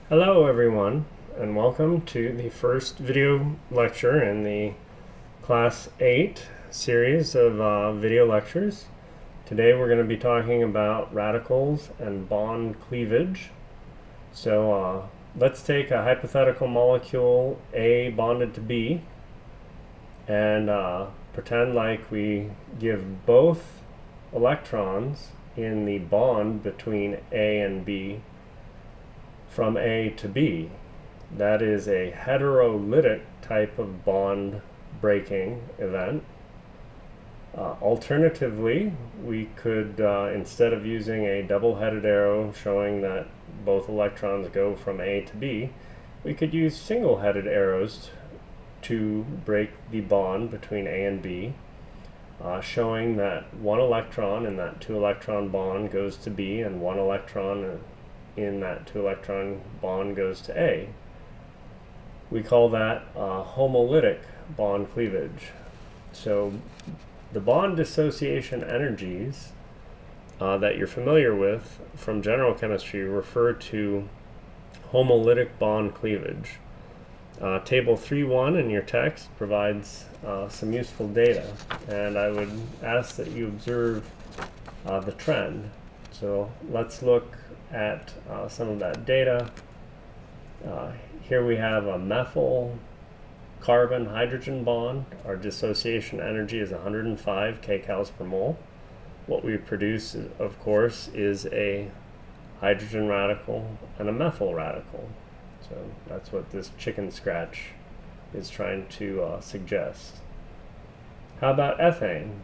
Hello everyone, and welcome to the first video lecture in the Class 8 series of video lectures. Today we're going to be talking about radicals and bond cleavage. So let's take a hypothetical molecule A bonded to B and pretend like we give both electrons in the bond between A and B from A to B. That is a heterolytic type of bond breaking event. Alternatively, we could, instead of using a double-headed arrow showing that both electrons go from A to B, we could use single-headed arrows to break the bond between A and B, showing that one electron in that two-electron bond goes to B and one electron in that two-electron bond goes to A. We call that homolytic bond cleavage. So the bond dissociation energies that you're familiar with from general chemistry refer to homolytic bond cleavage. Table 3.1 in your text provides some useful data, and I would ask that you observe the trend. So let's look at some of that data. Here we have a methyl carbon hydrogen bond. Our dissociation energy is 105 kcals per mole. What we produce, of course, is a hydrogen radical and a methyl radical. So that's what this chicken scratch is trying to suggest. How about ethane?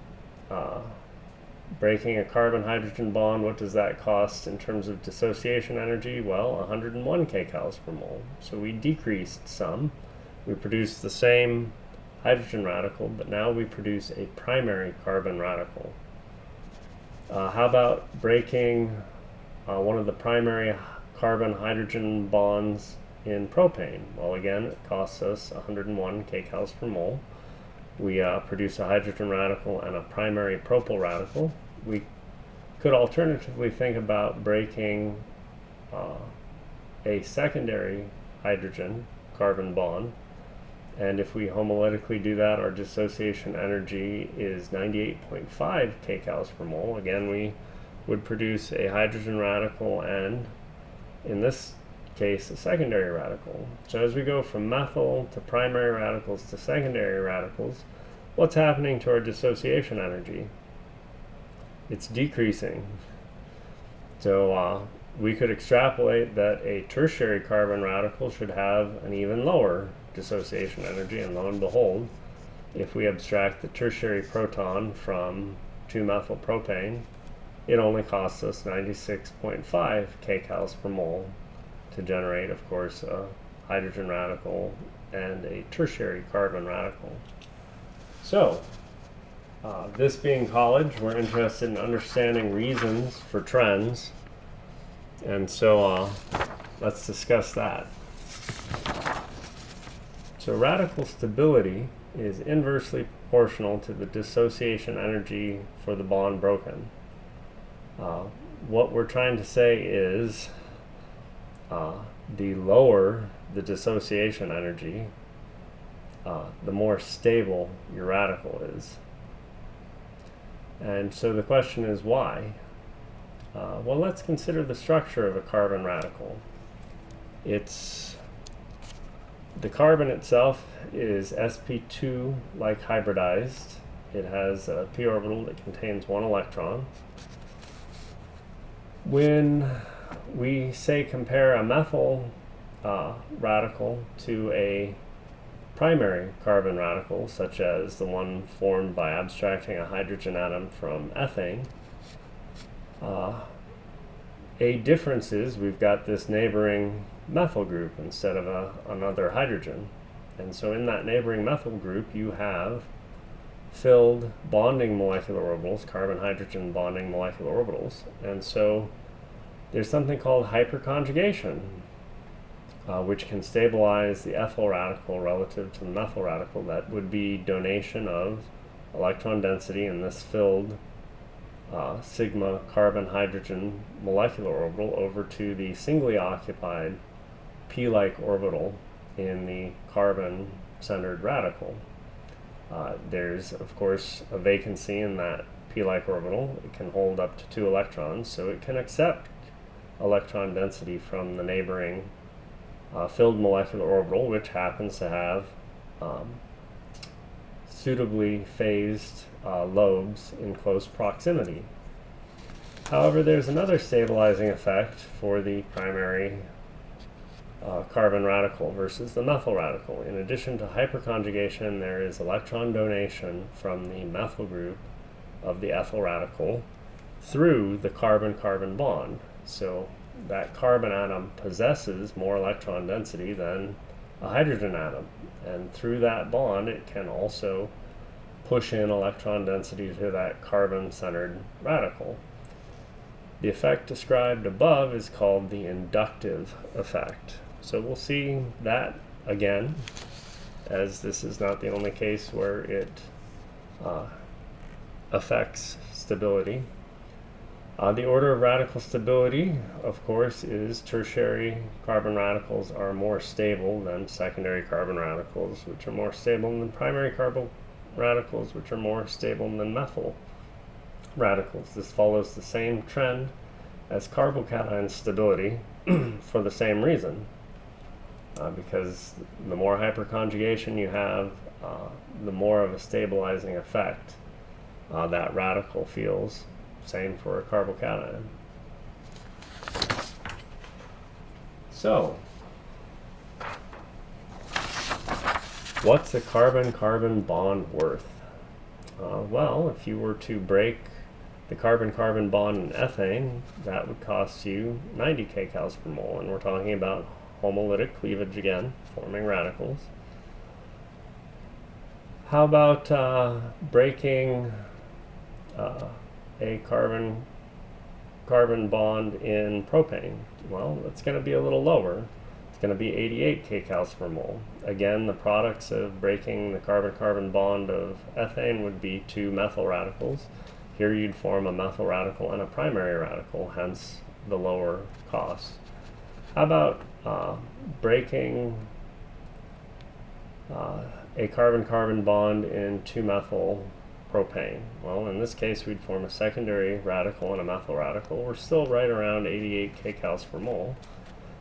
Breaking a carbon-hydrogen bond, what does that cost in terms of dissociation energy? Well, 101 kcals per mole. So we decreased some. We produced the same hydrogen radical, but now we produce a primary carbon radical. How about breaking one of the primary carbon-hydrogen bonds in propane? Well, again, it costs us 101 kcals per mole. We produce a hydrogen radical and a primary propyl radical. We could alternatively think about breaking a secondary hydrogen carbon bond, and if we homolytically do that, our dissociation energy is 98.5 kcals per mole. Again, we would produce a hydrogen radical and, in this case, a secondary radical. So as we go from methyl to primary radicals to secondary radicals, what's happening to our dissociation energy? It's decreasing. So we could extrapolate that a tertiary carbon radical should have an even lower dissociation energy, and lo and behold, if we abstract the tertiary proton from 2-methylpropane, it only costs us 96.5 kcals per mole to generate, of course, a hydrogen radical and a tertiary carbon radical. So, this being college, we're interested in understanding reasons for trends, and so let's discuss that. So radical stability is inversely proportional to the dissociation energy for the bond broken. What we're trying to say is the lower the dissociation energy, the more stable your radical is. And so the question is why? Well, let's consider the structure of a carbon radical. The carbon itself is sp2-like hybridized. It has a p orbital that contains one electron. When we say compare a methyl radical to a primary carbon radical, such as the one formed by abstracting a hydrogen atom from ethane, a difference is we've got this neighboring methyl group instead of another hydrogen. And so in that neighboring methyl group, you have filled bonding molecular orbitals, carbon-hydrogen bonding molecular orbitals. And so there's something called hyperconjugation, which can stabilize the ethyl radical relative to the methyl radical. That would be donation of electron density in this filled sigma carbon hydrogen molecular orbital over to the singly occupied p-like orbital in the carbon-centered radical. There's, of course, a vacancy in that p-like orbital. It can hold up to 2 electrons, so it can accept electron density from the neighboring filled molecular orbital, which happens to have suitably phased lobes in close proximity. However, there's another stabilizing effect for the primary carbon radical versus the methyl radical. In addition to hyperconjugation, there is electron donation from the methyl group of the ethyl radical through the carbon-carbon bond. So that carbon atom possesses more electron density than a hydrogen atom, and through that bond it can also push in electron density to that carbon-centered radical. The effect described above is called the inductive effect. So we'll see that again, as this is not the only case where it affects stability. The order of radical stability, of course, is tertiary carbon radicals are more stable than secondary carbon radicals, which are more stable than primary carbon radicals, which are more stable than methyl radicals. This follows the same trend as carbocation stability for the same reason, because the more hyperconjugation you have, the more of a stabilizing effect that radical feels. Same for a carbocation. So, what's a carbon-carbon bond worth? Well, if you were to break the carbon-carbon bond in ethane, that would cost you 90 kcals per mole, and we're talking about homolytic cleavage again, forming radicals. How about breaking a carbon-carbon bond in propane? Well, it's going to be a little lower. It's going to be 88 kcals per mole. Again, the products of breaking the carbon-carbon bond of ethane would be 2 methyl radicals. Here you'd form a methyl radical and a primary radical, hence the lower cost. How about breaking a carbon-carbon bond in 2-methyl propane? Well, in this case, we'd form a secondary radical and a methyl radical. We're still right around 88 kcals per mole.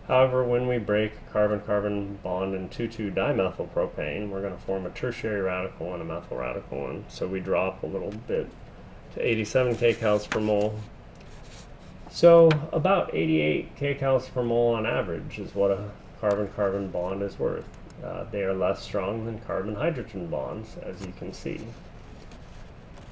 However, when we break a carbon-carbon bond in 2,2-dimethyl propane, we're going to form a tertiary radical and a methyl radical, and so we drop a little bit to 87 kcals per mole. So about 88 kcals per mole on average is what a carbon-carbon bond is worth. They are less strong than carbon-hydrogen bonds, as you can see.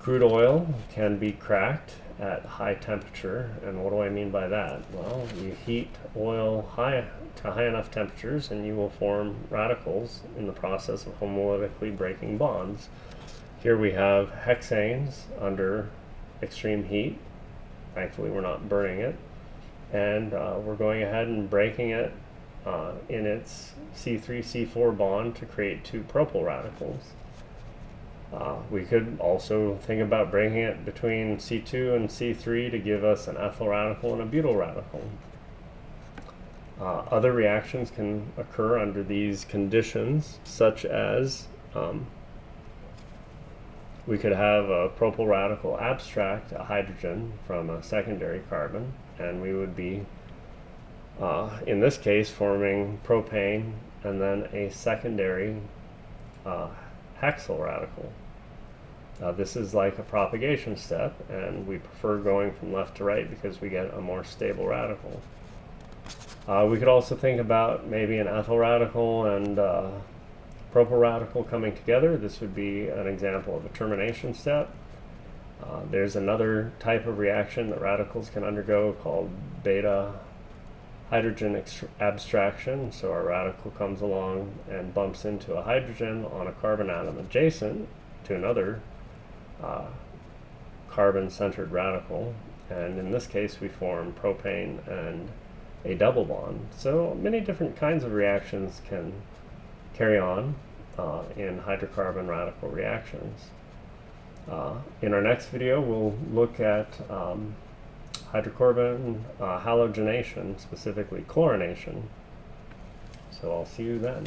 Crude oil can be cracked at high temperature, and what do I mean by that? Well, you heat oil to high enough temperatures and you will form radicals in the process of homolytically breaking bonds. Here we have hexanes under extreme heat. Thankfully we're not burning it, and we're going ahead and breaking it in its C3-C4 bond to create 2 propyl radicals. We could also think about breaking it between C2 and C3 to give us an ethyl radical and a butyl radical. Other reactions can occur under these conditions, such as we could have a propyl radical abstract a hydrogen from a secondary carbon, and we would be, in this case, forming propane and then a secondary hexyl radical. This is like a propagation step, and we prefer going from left to right because we get a more stable radical. We could also think about maybe an ethyl radical and propyl radical coming together. This would be an example of a termination step. There's another type of reaction that radicals can undergo called beta hydrogen abstraction. So our radical comes along and bumps into a hydrogen on a carbon atom adjacent to another carbon-centered radical, and in this case we form propane and a double bond. So many different kinds of reactions can carry on in hydrocarbon radical reactions. In our next video we'll look at hydrocarbon halogenation, specifically chlorination. So I'll see you then.